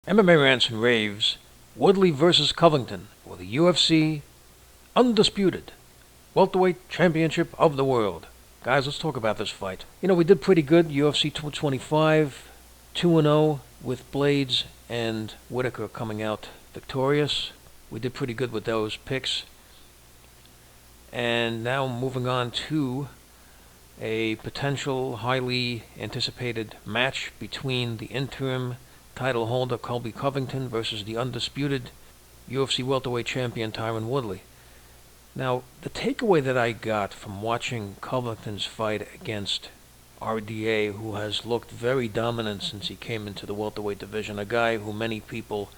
MMA Rants and Raves, Woodley versus Covington for the UFC Undisputed Welterweight Championship of the World. Guys, let's talk about this fight. We did pretty good. UFC 225, 2-0 with Blades and Whitaker coming out victorious. We did pretty good with those picks. And now moving on to a potential highly anticipated match between the interim title holder Colby Covington versus the undisputed UFC welterweight champion Tyrone Woodley. Now, the takeaway that I got from watching Covington's fight against RDA, who has looked very dominant since he came into the welterweight division, a guy who many people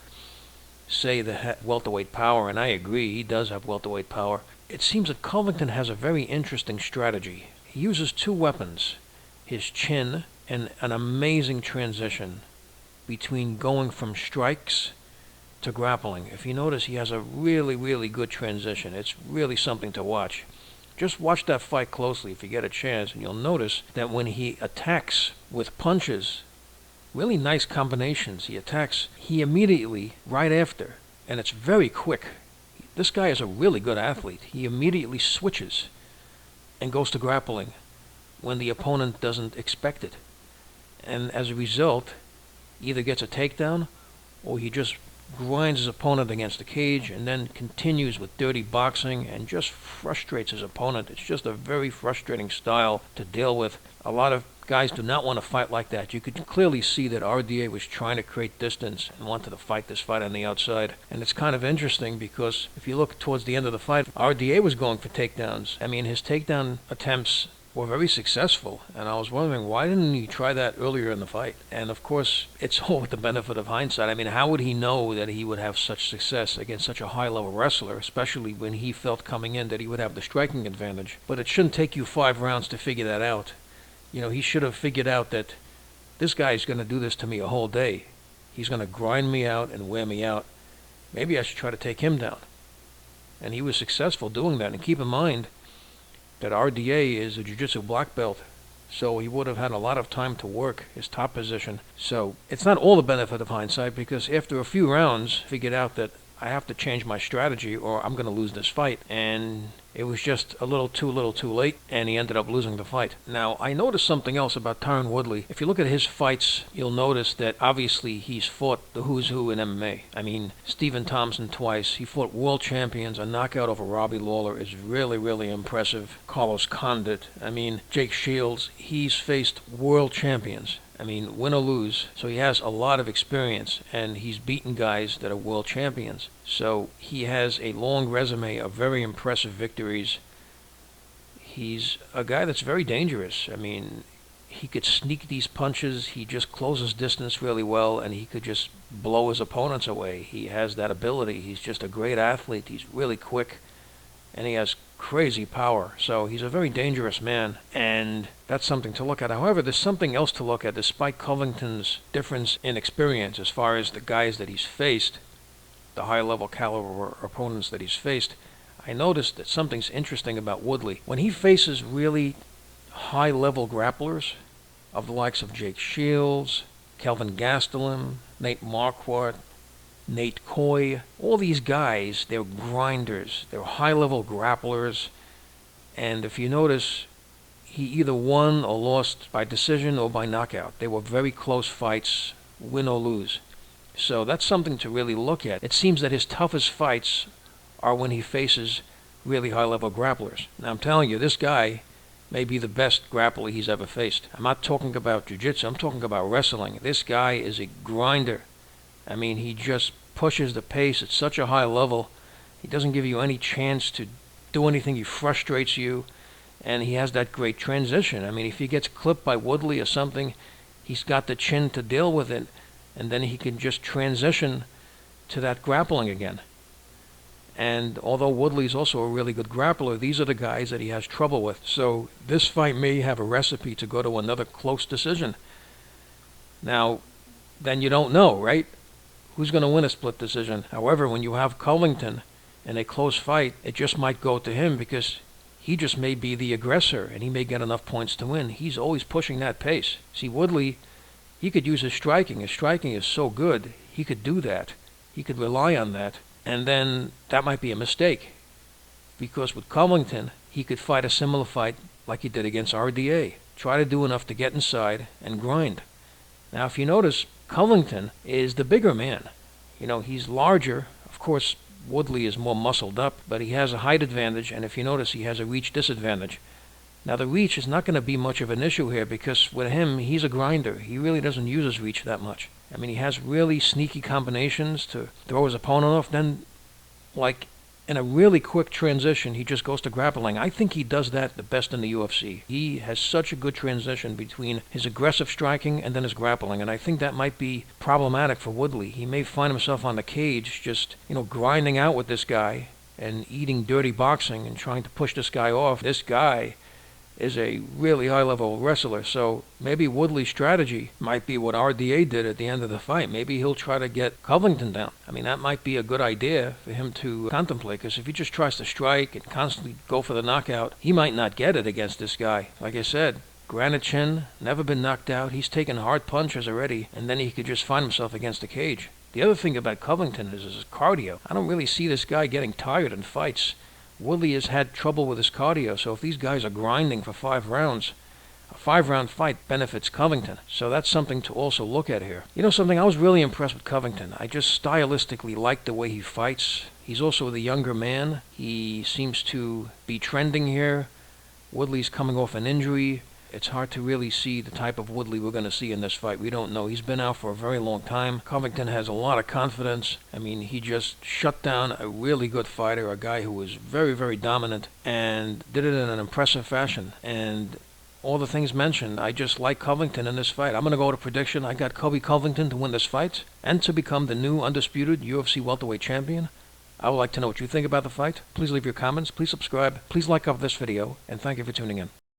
say that welterweight power, and I agree, he does have welterweight power. It seems that Covington has a very interesting strategy. He uses two weapons, his chin and an amazing transition between going from strikes to grappling. If you notice, he has a really, really good transition. It's really something to watch. Just watch that fight closely if you get a chance, and you'll notice that when he attacks with punches, really nice combinations, he immediately, right after, and it's very quick. This guy is a really good athlete. He immediately switches and goes to grappling when the opponent doesn't expect it. And as a result, either gets a takedown or he just grinds his opponent against the cage and then continues with dirty boxing and just frustrates his opponent. It's just a very frustrating style to deal with. A lot of guys do not want to fight like that. You could clearly see that RDA was trying to create distance and wanted to fight this fight on the outside. And it's kind of interesting because if you look towards the end of the fight, RDA was going for takedowns. I mean, his takedown attempts were very successful, and I was wondering, why didn't he try that earlier in the fight? And of course, it's all with the benefit of hindsight. I mean, how would he know that he would have such success against such a high-level wrestler, especially when he felt coming in that he would have the striking advantage? But it shouldn't take you 5 rounds to figure that out. He should have figured out that this guy's going to do this to me a whole day. He's going to grind me out and wear me out. Maybe I should try to take him down. And he was successful doing that. And keep in mind that RDA is a jiu-jitsu black belt, so he would have had a lot of time to work his top position. So it's not all the benefit of hindsight, because after a few rounds, figured out that I have to change my strategy or I'm going to lose this fight. And it was just a little too late, and he ended up losing the fight. Now, I noticed something else about Tyrone Woodley. If you look at his fights, you'll notice that obviously he's fought the who's who in MMA. I mean, Stephen Thompson twice. He fought world champions. A knockout over Robbie Lawler is really, really impressive. Carlos Condit. I mean, Jake Shields. He's faced world champions. I mean, win or lose. So he has a lot of experience, and he's beaten guys that are world champions. So he has a long resume of very impressive victories. He's a guy that's very dangerous. I mean, he could sneak these punches. He just closes distance really well, and he could just blow his opponents away. He has that ability. He's just a great athlete. He's really quick, and he has crazy power. So he's a very dangerous man, and that's something to look at. However, there's something else to look at. Despite Covington's difference in experience as far as the guys that he's faced, the high-level caliber opponents that he's faced, I noticed that something's interesting about Woodley. When he faces really high-level grapplers of the likes of Jake Shields, Kelvin Gastelum, Nate Marquardt, Nate Coy, all these guys, they're grinders. They're high-level grapplers. And if you notice, he either won or lost by decision or by knockout. They were very close fights, win or lose. So that's something to really look at. It seems that his toughest fights are when he faces really high-level grapplers. Now, I'm telling you, this guy may be the best grappler he's ever faced. I'm not talking about jiu-jitsu. I'm talking about wrestling. This guy is a grinder. I mean, he just pushes the pace at such a high level. He doesn't give you any chance to do anything. He frustrates you, and he has that great transition. I mean, if he gets clipped by Woodley or something, he's got the chin to deal with it, and then he can just transition to that grappling again. And although Woodley's also a really good grappler, these are the guys that he has trouble with. So this fight may have a recipe to go to another close decision. Now, then you don't know, right? Who's going to win a split decision? However, when you have Covington in a close fight, it just might go to him because he just may be the aggressor and he may get enough points to win. He's always pushing that pace. See, Woodley, he could use his striking. His striking is so good. he could do that. He could rely on that. And then that might be a mistake. Because with Covington, he could fight a similar fight like he did against RDA. Try to do enough to get inside and grind. Now, if you notice, Covington is the bigger man. You know, he's larger. Of course, Woodley is more muscled up, but he has a height advantage, and if you notice, he has a reach disadvantage. Now, the reach is not going to be much of an issue here because with him, he's a grinder. He really doesn't use his reach that much. I mean, he has really sneaky combinations to throw his opponent off. Then, like, in a really quick transition, he just goes to grappling. I think he does that the best in the UFC. He has such a good transition between his aggressive striking and then his grappling, and I think that might be problematic for Woodley. He may find himself on the cage just, grinding out with this guy and eating dirty boxing and trying to push this guy off. This guy is a really high-level wrestler, so maybe Woodley's strategy might be what RDA did at the end of the fight. Maybe he'll try to get Covington down. I mean, that might be a good idea for him to contemplate, because if he just tries to strike and constantly go for the knockout, he might not get it against this guy. Like I said, granite chin, never been knocked out. He's taken hard punches already, and then he could just find himself against the cage. The other thing about Covington is his cardio. I don't really see this guy getting tired in fights. Woodley has had trouble with his cardio, so if these guys are grinding for 5 rounds, a 5-round fight benefits Covington. So that's something to also look at here. You know something, I was really impressed with Covington. I just stylistically like the way he fights. He's also the younger man. He seems to be trending here. Woodley's coming off an injury. It's hard to really see the type of Woodley we're going to see in this fight. We don't know. He's been out for a very long time. Covington has a lot of confidence. I mean, he just shut down a really good fighter, a guy who was very, very dominant, and did it in an impressive fashion. And all the things mentioned, I just like Covington in this fight. I'm going to go to prediction. I got Colby Covington to win this fight and to become the new undisputed UFC welterweight champion. I would like to know what you think about the fight. Please leave your comments. Please subscribe. Please like up this video. And thank you for tuning in.